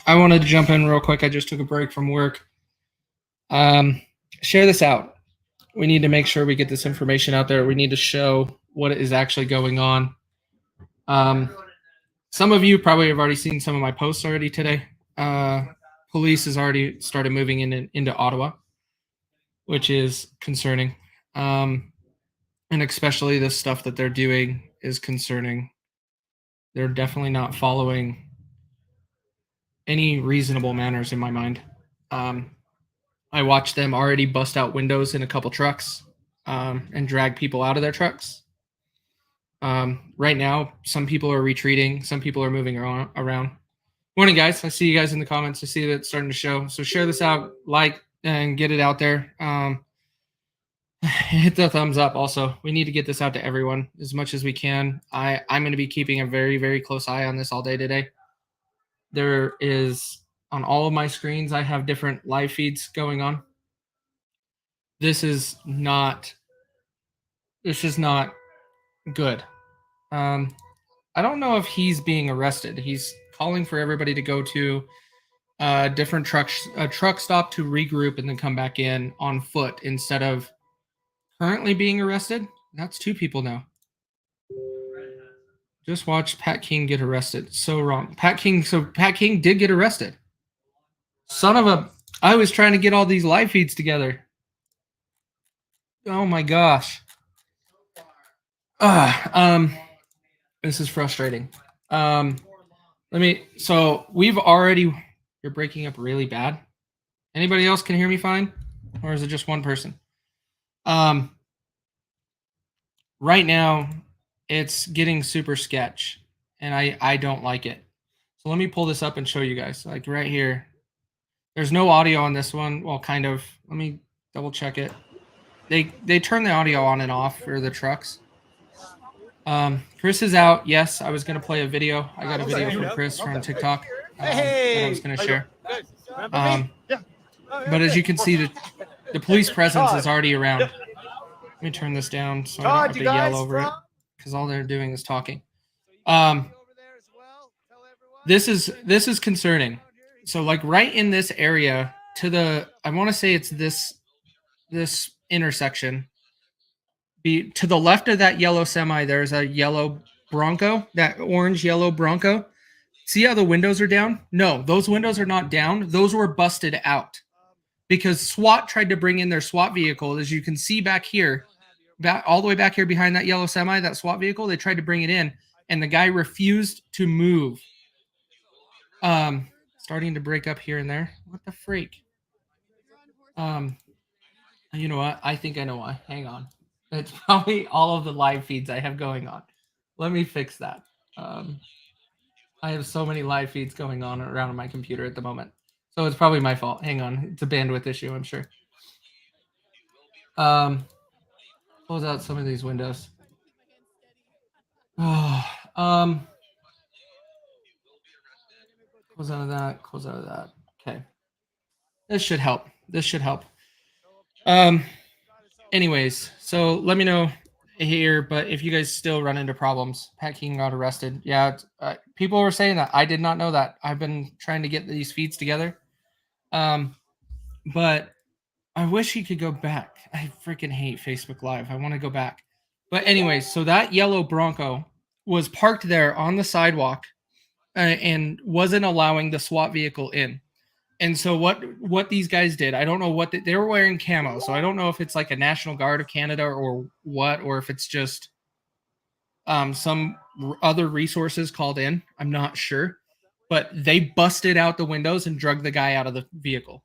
I wanted to jump in real quick. I just took a break from work. Share this out. We need to make sure we get this information out there. We need to show what is actually going on. Um, some of you probably have already seen some of my posts already today. Police has already started moving into Ottawa, which is concerning. And especially the stuff that they're doing is concerning. They're definitely not following any reasonable manners in my mind. I watched them already bust out windows in a couple trucks and drag people out of their trucks. Right now, some people are retreating. Some people are moving around. Morning, guys. I see you guys in the comments. I see that it's starting to show. So share this out, like, and get it out there. Hit the thumbs up also. We need to get this out to everyone as much as we can. I'm going to be keeping a very, very close eye on this all day today. There is, on all of my screens, I have different live feeds going on. This is not good. I don't know if he's being arrested. He's calling for everybody to go to a truck stop to regroup and then come back in on foot instead of currently being arrested. That's 2 people now. Just watched Pat King get arrested. So wrong. Pat King did get arrested. Son of a... I was trying to get all these live feeds together. Oh my gosh. This is frustrating. So we've already... You're breaking up really bad. Anybody else can hear me fine? Or is it just one person? Right now, it's getting super sketch, and I don't like it. So let me pull this up and show you guys. Like right here, there's no audio on this one. Well, kind of. Let me double check it. They turn the audio on and off for the trucks. Chris is out. Yes, I was gonna play a video. I got a video from Chris from TikTok that I was gonna share. But as you can see, the police presence is already around. Let me turn this down so I don't have to yell over it because all they're doing is talking. This is concerning. So like right in this area I want to say it's this intersection. To the left of that yellow semi, there's a yellow Bronco, that orange yellow Bronco. See how the windows are down? No, those windows are not down. Those were busted out because SWAT tried to bring in their SWAT vehicle. As you can see back here, all the way back here behind that yellow semi, that SWAT vehicle, they tried to bring it in, and the guy refused to move. Starting to break up here and there. What the freak? You know what? I think I know why. Hang on. It's probably all of the live feeds I have going on. Let me fix that. I have so many live feeds going on around my computer at the moment. So it's probably my fault. Hang on. It's a bandwidth issue, I'm sure. Close out some of these windows. Oh, close out of that. Close out of that. Okay. This should help. Anyways, so let me know here, but if you guys still run into problems, Pat King got arrested. Yeah, people were saying that. I did not know that. I've been trying to get these feeds together. But I wish he could go back. I freaking hate Facebook Live. I want to go back. But anyways, so that yellow Bronco was parked there on the sidewalk and wasn't allowing the SWAT vehicle in. And so what these guys did, I don't know what they were wearing camo. So I don't know if it's like a National Guard of Canada or what, or if it's just some other resources called in. I'm not sure. But they busted out the windows and drug the guy out of the vehicle.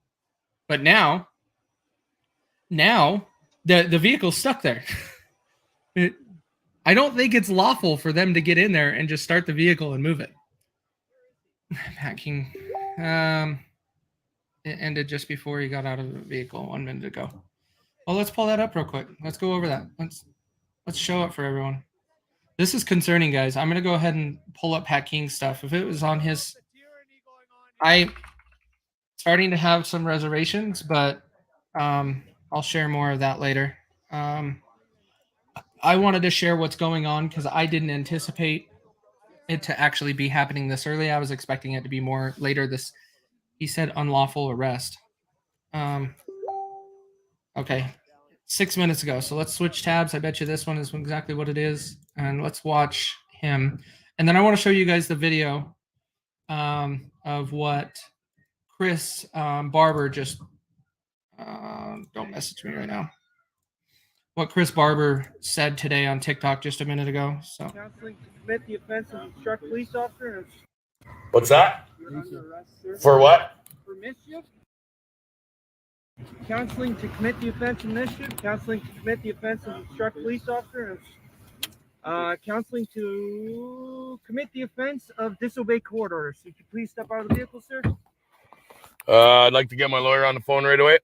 But now the vehicle's stuck there. I don't think it's lawful for them to get in there and just start the vehicle and move it. Packing. It ended just before he got out of the vehicle 1 minute ago. Well, let's pull that up real quick. Let's go over that. Let's show it for everyone. This is concerning, guys. I'm going to go ahead and pull up Pat King's stuff. If it was on his... I'm starting to have some reservations, but I'll share more of that later. I wanted to share what's going on because I didn't anticipate it to actually be happening this early. I was expecting it to be more later. He said unlawful arrest. Okay, 6 minutes ago. So let's switch tabs. I bet you this one is exactly what it is. And let's watch him. And then I want to show you guys the video of what Chris Barber just, don't message me right now. What Chris Barber said today on TikTok just a minute ago. So counseling to commit the offense of obstruct police officer. What's that? You're under arrest, sir. For what? For mischief. Counseling to commit the offense of mischief. Counseling to commit the offense of obstruct police officer. Counseling to commit the offense of disobey court orders. So you can please step out of the vehicle, sir. I'd like to get my lawyer on the phone right away.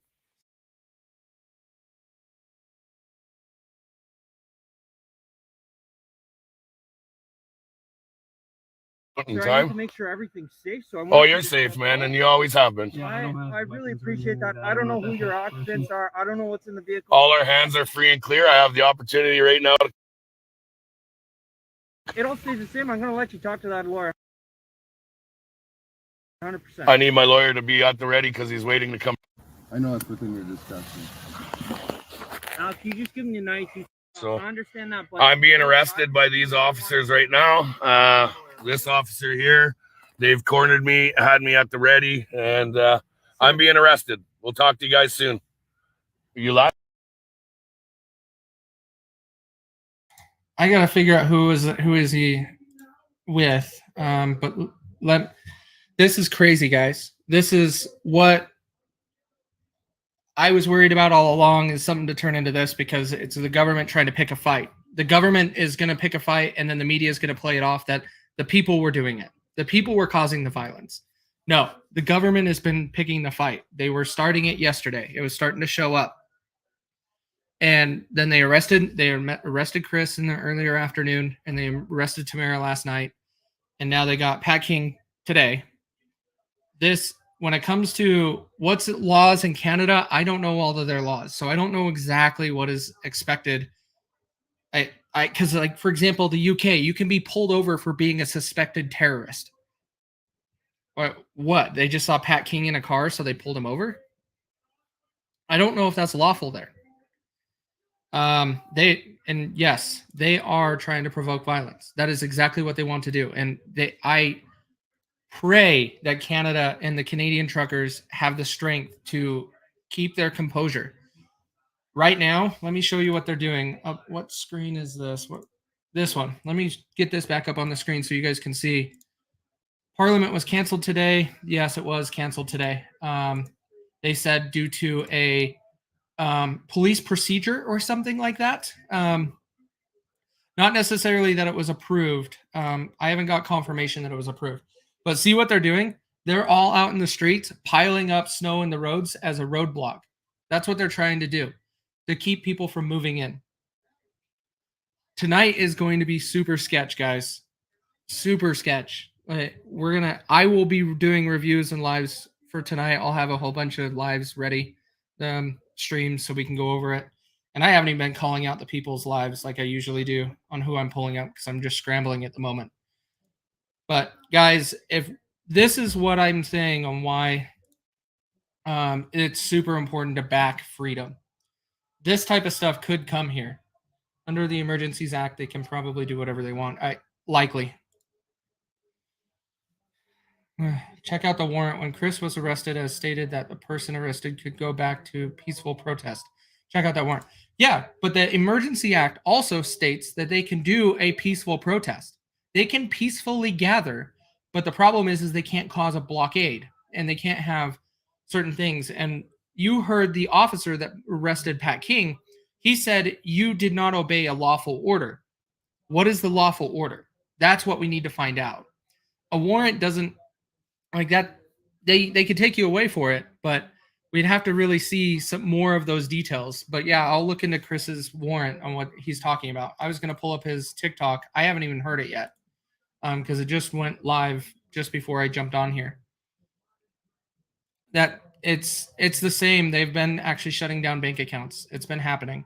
Sir, I need to make sure everything's safe. So you're safe, man, and you always have been. Yeah, I really appreciate that. I don't know who your occupants are. I don't know what's in the vehicle. All our hands are free and clear. I have the opportunity right now. It all stays the same. I'm going to let you talk to that lawyer. 100%. I need my lawyer to be at the ready because he's waiting to come. I know it's within your discretion. Now, can you just give me a nice... So I understand that, but... I'm being arrested by these officers right now. This officer here, they've cornered me, had me at the ready, and I'm being arrested. We'll talk to you guys soon. You live? I gotta figure out who is he with. But this is crazy, guys. This is what I was worried about all along, is something to turn into this, because it's the government trying to pick a fight. The government is going to pick a fight, and then the media is going to play it off that the people were doing it. The people were causing the violence. No, the government has been picking the fight. They were starting it yesterday. It was starting to show up. And then they arrested Chris in the earlier afternoon, and they arrested Tamara last night. And now they got Pat King today. This, when it comes to what's laws in Canada, I don't know all of their laws. So I don't know exactly what is expected. Because, like, for example, the UK, you can be pulled over for being a suspected terrorist. What? They just saw Pat King in a car, so they pulled him over? I don't know if that's lawful there. Yes, they are trying to provoke violence. That is exactly what they want to do. And I pray that Canada and the Canadian truckers have the strength to keep their composure. Right now, let me show you what they're doing. What screen is this? This one. Let me get this back up on the screen so you guys can see. Parliament was canceled today. Yes, it was canceled today. They said due to a police procedure or something like that. Not necessarily that it was approved. I haven't got confirmation that it was approved. But see what they're doing? They're all out in the streets piling up snow in the roads as a roadblock. That's what they're trying to do, to keep people from moving in. Tonight is going to be super sketch, guys. Super sketch. I will be doing reviews and lives for tonight. I'll have a whole bunch of lives ready, streams, so we can go over it. And I haven't even been calling out the people's lives like I usually do on who I'm pulling up, because I'm just scrambling at the moment. But guys, if this is what I'm saying on why it's super important to back freedom. This type of stuff could come here. Under the Emergencies Act, they can probably do whatever they want. Likely. Check out the warrant. When Chris was arrested, as stated that the person arrested could go back to peaceful protest. Check out that warrant. Yeah, but the Emergency Act also states that they can do a peaceful protest. They can peacefully gather, but the problem is they can't cause a blockade, and they can't have certain things. And you heard the officer that arrested Pat King. He said you did not obey a lawful order. What is the lawful order? That's what we need to find out. A warrant doesn't, like that, they could take you away for it, but we'd have to really see some more of those details. But yeah, I'll look into Chris's warrant on what he's talking about. I was going to pull up his TikTok. I haven't even heard it yet, because it just went live just before I jumped on here. That it's the same. They've been actually shutting down bank accounts. It's been happening.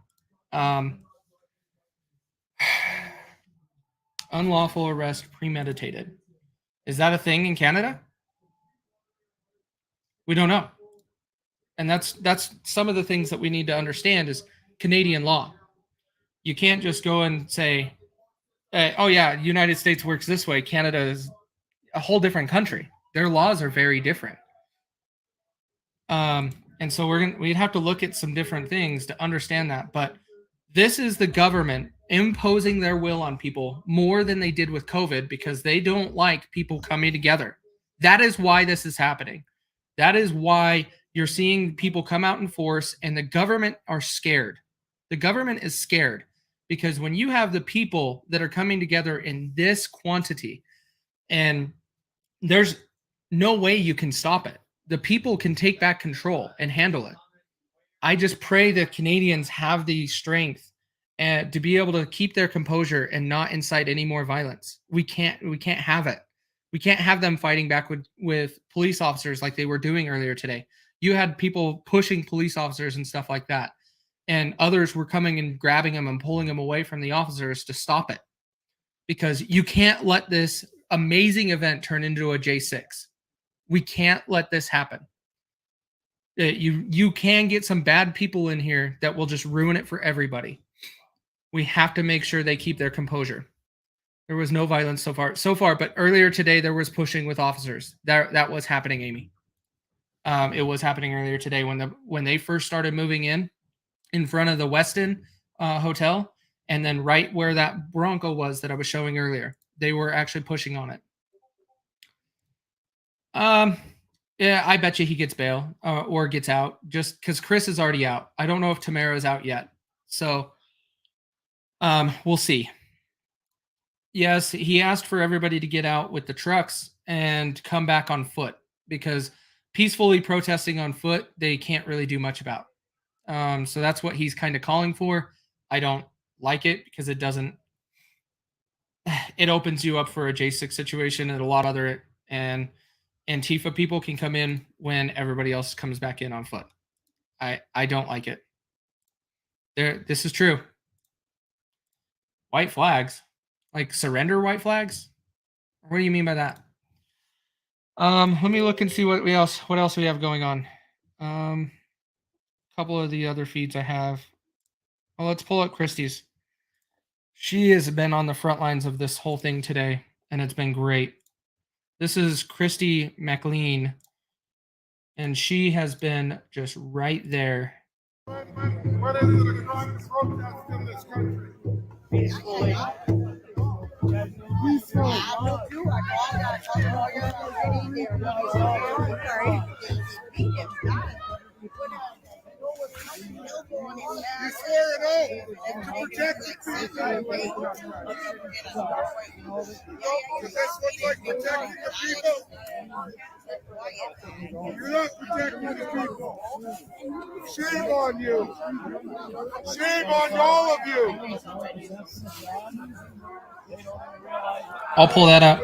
Unlawful arrest premeditated. Is that a thing in Canada? We don't know. And that's some of the things that we need to understand is Canadian law. You can't just go and say, oh yeah, United States works this way. Canada is a whole different country. Their laws are very different. And so we'd have to look at some different things to understand that. But this is the government imposing their will on people more than they did with COVID because they don't like people coming together. That is why this is happening. That is why you're seeing people come out in force and the government are scared. The government is scared because when you have the people that are coming together in this quantity and there's no way you can stop it. The people can take back control and handle it. I just pray that Canadians have the strength and to be able to keep their composure and not incite any more violence. We can't have it. We can't have them fighting back with police officers like they were doing earlier today. You had people pushing police officers and stuff like that. And others were coming and grabbing them and pulling them away from the officers to stop it. Because you can't let this amazing event turn into a J6. We can't let this happen. You can get some bad people in here that will just ruin it for everybody. We have to make sure they keep their composure. There was no violence so far, but earlier today there was pushing with officers. That was happening, Amy. It was happening earlier today when they first started moving in front of the Westin Hotel, and then right where that Bronco was that I was showing earlier. They were actually pushing on it. Yeah, I bet you he gets bail or gets out just because Chris is already out. I don't know if Tamara's out yet. So we'll see. Yes, he asked for everybody to get out with the trucks and come back on foot because peacefully protesting on foot, they can't really do much about. So that's what he's kind of calling for. I don't like it because it doesn't. It opens you up for a J6 situation and a lot of other and Antifa people can come in when everybody else comes back in on foot. I don't like it. This is true. White flags, like surrender white flags. What do you mean by that? Let me look and see what else we have going on. A couple of the other feeds I have. Well, let's pull up Christie's. She has been on the front lines of this whole thing today, and it's been great. This is Christy McLean, and she has been just right there. What is it a crime to protest in this country? Peacefully. You swear an oath to protect the people. Does this look like protecting the people? You're not protecting the people. Shame on you. Shame on all of you. I'll pull that up.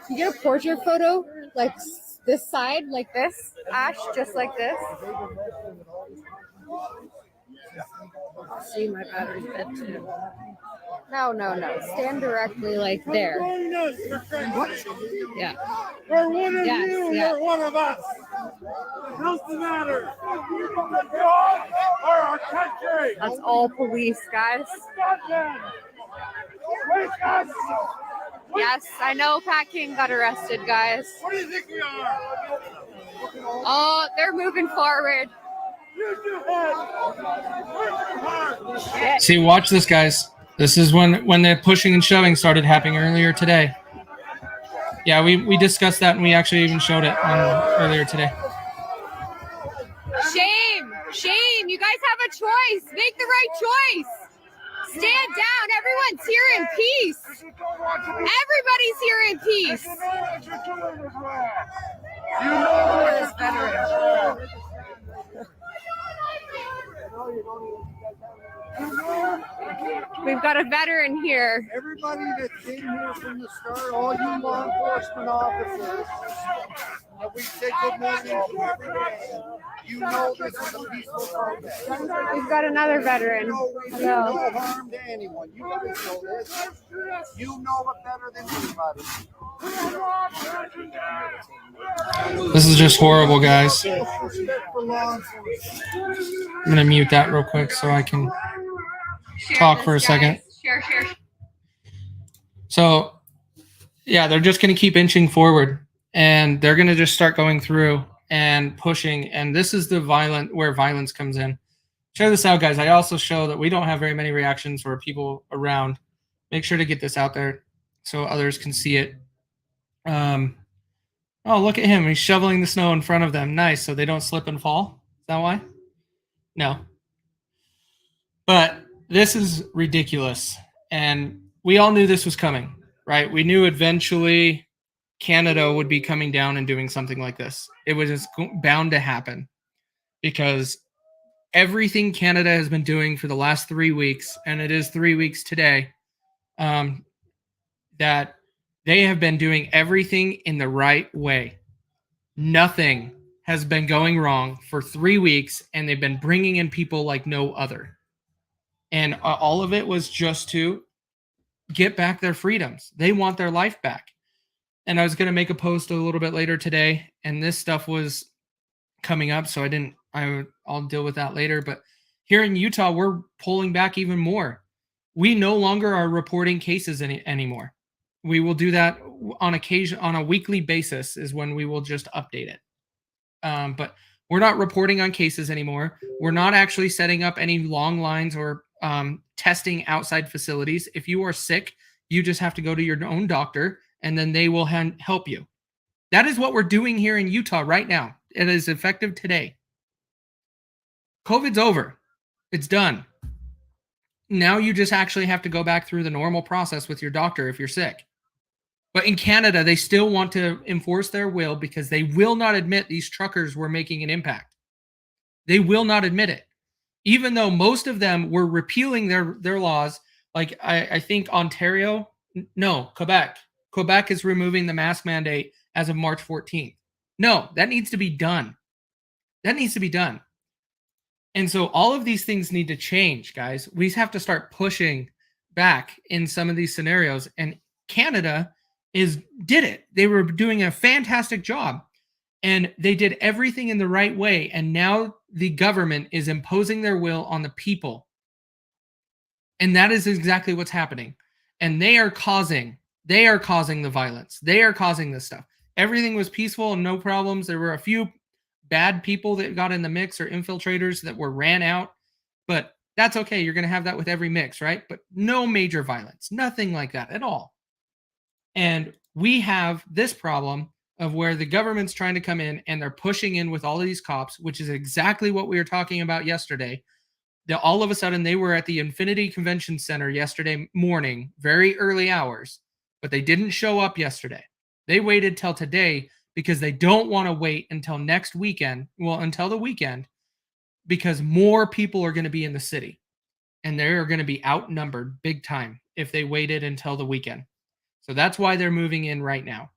You get a portrait photo like this side, like this, Ash, just like this. See, my battery's dead too. No. Stand directly like there. What? Yeah. We're one of Yes, you. yes. We're one of us. What's the matter? God or our country? That's all police, guys. Wake us! Yes, I know Pat King got arrested, guys. What do you think we are? Oh, they're moving forward. Use your head. Work your heart. Shit. See, watch this, guys. This is when the pushing and shoving started happening earlier today. Yeah, we discussed that and we actually even showed it earlier today. Shame. You guys have a choice. Make the right choice. Stand down. Everyone's here in peace. Everybody's here in peace. You know what is better. we've got a veteran here. Everybody that came here from the start, all you law enforcement officers, that we say good morning to every day, you know this is a peaceful protest. We've got another veteran. You know we do no harm to anyone. You guys know this. You know it better than anybody. This is just horrible, guys. Respect for law enforcement. I'm going to mute that real quick so I can talk for a second. Share. So, yeah, they're just going to keep inching forward, and they're going to just start going through and pushing. And this is the where violence comes in. Share this out, guys. I also show that we don't have very many reactions or people around. Make sure to get this out there so others can see it. Oh, look at him. He's shoveling the snow in front of them. Nice. So they don't slip and fall. Is that why? No. But this is ridiculous. And we all knew this was coming, right? We knew eventually Canada would be coming down and doing something like this. It was bound to happen because everything Canada has been doing for the last 3 weeks, and it is 3 weeks today, that they have been doing everything in the right way. Nothing has been going wrong for 3 weeks, and they've been bringing in people like no other. And all of it was just to get back their freedoms. They want their life back. And I was going to make a post a little bit later today, and this stuff was coming up, so I'll deal with that later. But here in Utah, we're pulling back even more. We no longer are reporting cases anymore. We will do that on occasion, on a weekly basis is when we will just update it. But we're not reporting on cases anymore. We're not actually setting up any long lines or testing outside facilities. If you are sick, you just have to go to your own doctor, and then they will help you. That is what we're doing here in Utah right now. It is effective today. COVID's over. It's done. Now you just actually have to go back through the normal process with your doctor if you're sick. But in Canada, they still want to enforce their will because they will not admit these truckers were making an impact. They will not admit it. Even though most of them were repealing their laws, like I think Quebec. Quebec is removing the mask mandate as of March 14th. No, that needs to be done. That needs to be done. And so all of these things need to change, guys. We have to start pushing back in some of these scenarios. And Canada did it. They were doing a fantastic job. And they did everything in the right way. And now the government is imposing their will on the people. And that is exactly what's happening. And they are causing the violence. They are causing this stuff. Everything was peaceful and no problems. There were a few bad people that got in the mix or infiltrators that were ran out. But that's okay. You're going to have that with every mix, right? But no major violence. Nothing like that at all. And we have this problem of where the government's trying to come in and they're pushing in with all of these cops, which is exactly what we were talking about yesterday. That all of a sudden they were at the Infinity Convention Center yesterday morning, very early hours, but they didn't show up yesterday. They waited till today because they don't want to wait until next weekend, until the weekend, because more people are going to be in the city and they're going to be outnumbered big time if they waited until the weekend. So that's why they're moving in right now.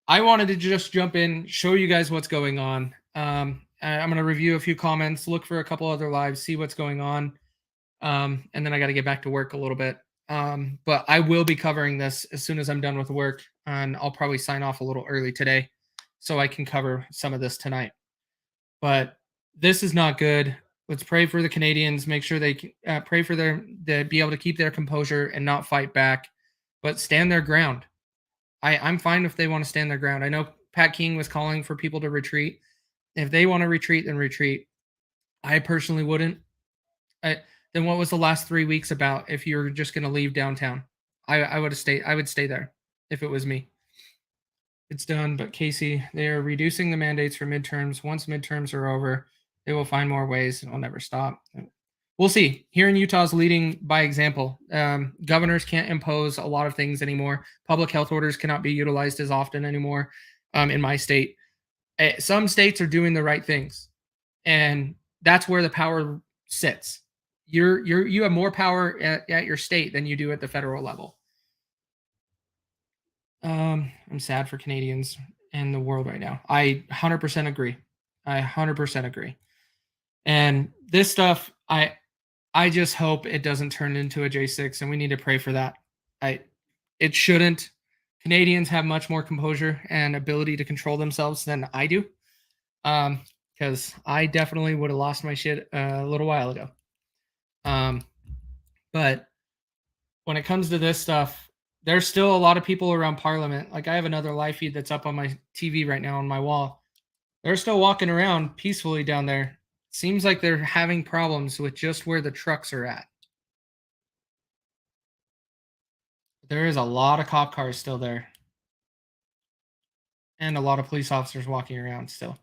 I wanted to just jump in, show you guys what's going on. I'm going to review a few comments, look for a couple other lives, see what's going on. And then I got to get back to work a little bit. But I will be covering this as soon as I'm done with work, and I'll probably sign off a little early today so I can cover some of this tonight. But this is not good. Let's pray for the Canadians, make sure they pray for to be able to keep their composure and not fight back, but stand their ground. I'm fine if they want to stand their ground. I know Pat King was calling for people to retreat. If they want to retreat, then retreat. I personally wouldn't. Then what was the last 3 weeks about if you're just going to leave downtown? I would stay there if it was me. It's done, but Casey, they are reducing the mandates for midterms. Once midterms are over, they will find more ways and it'll never stop. We'll see. Here in Utah is leading by example. Governors can't impose a lot of things anymore. Public health orders cannot be utilized as often anymore in my state. Some states are doing the right things, and that's where the power sits. You have more power at your state than you do at the federal level. I'm sad for Canadians and the world right now. I 100% agree. I 100% agree. And this stuff, I just hope it doesn't turn into a J6, and we need to pray for that. It shouldn't. Canadians have much more composure and ability to control themselves than I do. Because I definitely would have lost my shit a little while ago. But when it comes to this stuff, there's still a lot of people around Parliament. Like I have another live feed that's up on my TV right now on my wall. They're still walking around peacefully down there. Seems like they're having problems with just where the trucks are at. There is a lot of cop cars still there. And a lot of police officers walking around still.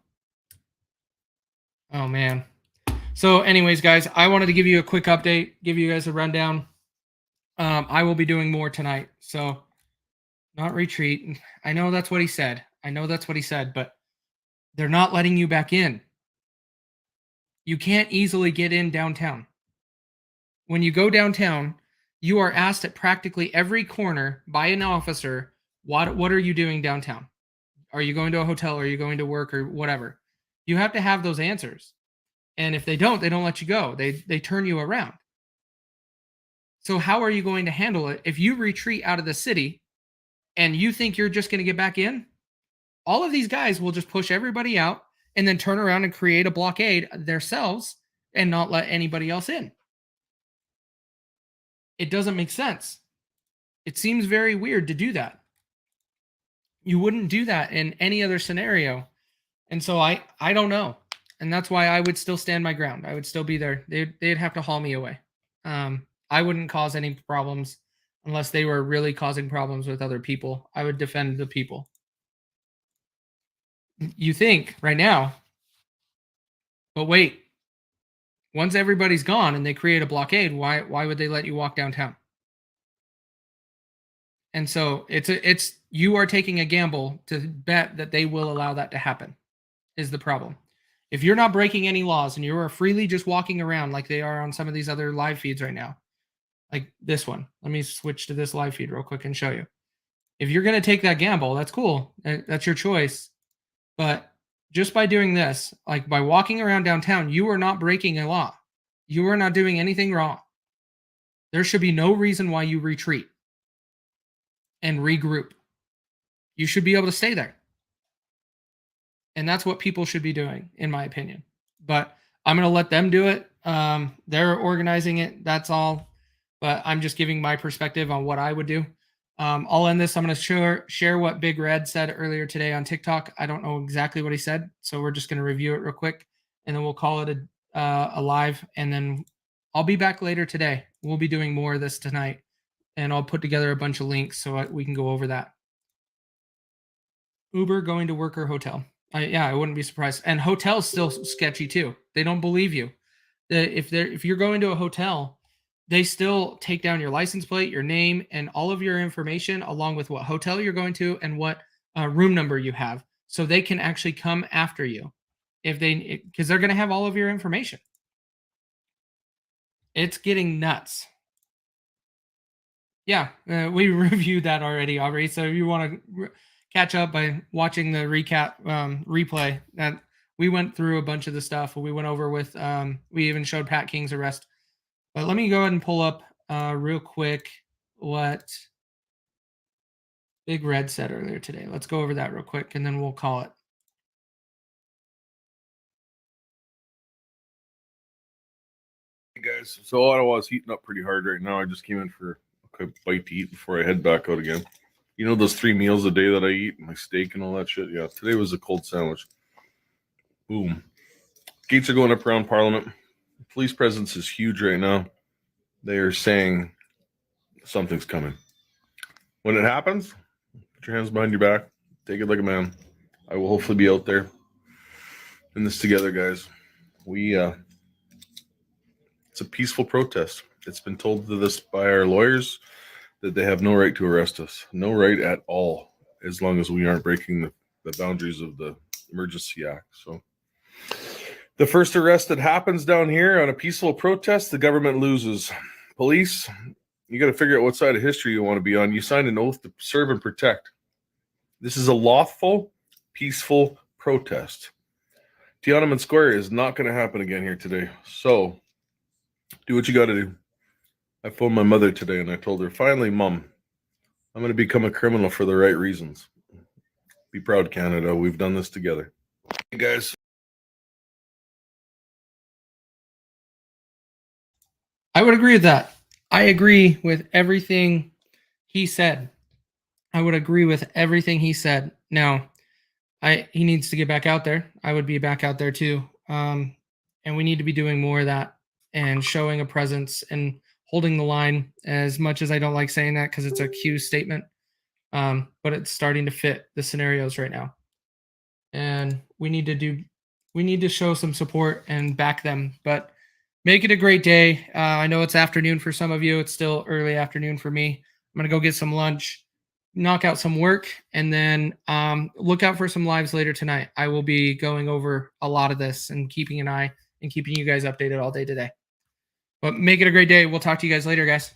Oh, man. So anyways, guys, I wanted to give you a quick update, give you guys a rundown. I will be doing more tonight. So not retreat. I know that's what he said. But they're not letting you back in. You can't easily get in downtown. When you go downtown, you are asked at practically every corner by an officer, what are you doing downtown? Are you going to a hotel? Are you going to work or whatever? You have to have those answers. And if they don't let you go. They turn you around. So how are you going to handle it if you retreat out of the city and you think you're just going to get back in? All of these guys will just push everybody out and then turn around and create a blockade themselves and not let anybody else in. It doesn't make sense. It seems very weird to do that. You wouldn't do that in any other scenario. And so I don't know. And that's why I would still stand my ground. I would still be there. They'd have to haul me away. I wouldn't cause any problems unless they were really causing problems with other people. I would defend the people. You think right now, but wait, once everybody's gone and they create a blockade, why would they let you walk downtown? And so it's you are taking a gamble to bet that they will allow that to happen is the problem. If you're not breaking any laws and you are freely just walking around like they are on some of these other live feeds right now, like this one, let me switch to this live feed real quick and show you. If you're going to take that gamble, that's cool. That's your choice. But just by doing this, like by walking around downtown, you are not breaking a law. You are not doing anything wrong. There should be no reason why you retreat and regroup. You should be able to stay there. And that's what people should be doing, in my opinion. But I'm going to let them do it. They're organizing it. That's all. But I'm just giving my perspective on what I would do. I'll end this. I'm going to share what Big Red said earlier today on TikTok. I don't know exactly what he said, so we're just going to review it real quick, and then we'll call it a live, and then I'll be back later today. We'll be doing more of this tonight, and I'll put together a bunch of links so we can go over that. Uber, going to work, or hotel. I wouldn't be surprised. And hotel's still sketchy too. They don't believe you. If you're going to a hotel, they still take down your license plate, your name, and all of your information, along with what hotel you're going to and what room number you have, so they can actually come after you because they're going to have all of your information. It's getting nuts. Yeah, we reviewed that already, Aubrey. So if you want to catch up by watching the replay, that we went through a bunch of the stuff. We went over with, we even showed Pat King's arrest. But let me go ahead and pull up real quick what Big Red said earlier today. Let's go over that real quick, and then we'll call it. Hey guys, so Ottawa's heating up pretty hard right now. I just came in for a quick bite to eat before I head back out again. You know those 3 meals a day that I eat, my steak and all that shit? Yeah, today was a cold sandwich. Boom. Gates are going up around Parliament. Police presence is huge right now. They are saying something's coming. When it happens, put your hands behind your back. Take it like a man. I will hopefully be out there in this together, guys. It's a peaceful protest. It's been told to us by our lawyers that they have no right to arrest us. No right at all, as long as we aren't breaking the boundaries of the Emergency Act. So The first arrest that happens down here on a peaceful protest, the government loses. Police, you got to figure out what side of history you want to be on. You signed an oath to serve and protect. This is a lawful, peaceful protest. Tiananmen Square is not going to happen again here today. So do what you got to do. I phoned my mother today and I told her, finally, Mom, I'm going to become a criminal for the right reasons. Be proud, Canada. We've done this together. Hey, guys. I would agree with that. I agree with everything he said. I would agree with everything he said. Now, he needs to get back out there. I would be back out there too. And we need to be doing more of that and showing a presence and holding the line, as much as I don't like saying that because it's a Q statement. But it's starting to fit the scenarios right now. And we need to show some support and back them. But make it a great day. I know it's afternoon for some of you. It's still early afternoon for me. I'm going to go get some lunch, knock out some work, and then look out for some lives later tonight. I will be going over a lot of this and keeping an eye and keeping you guys updated all day today. But make it a great day. We'll talk to you guys later, guys.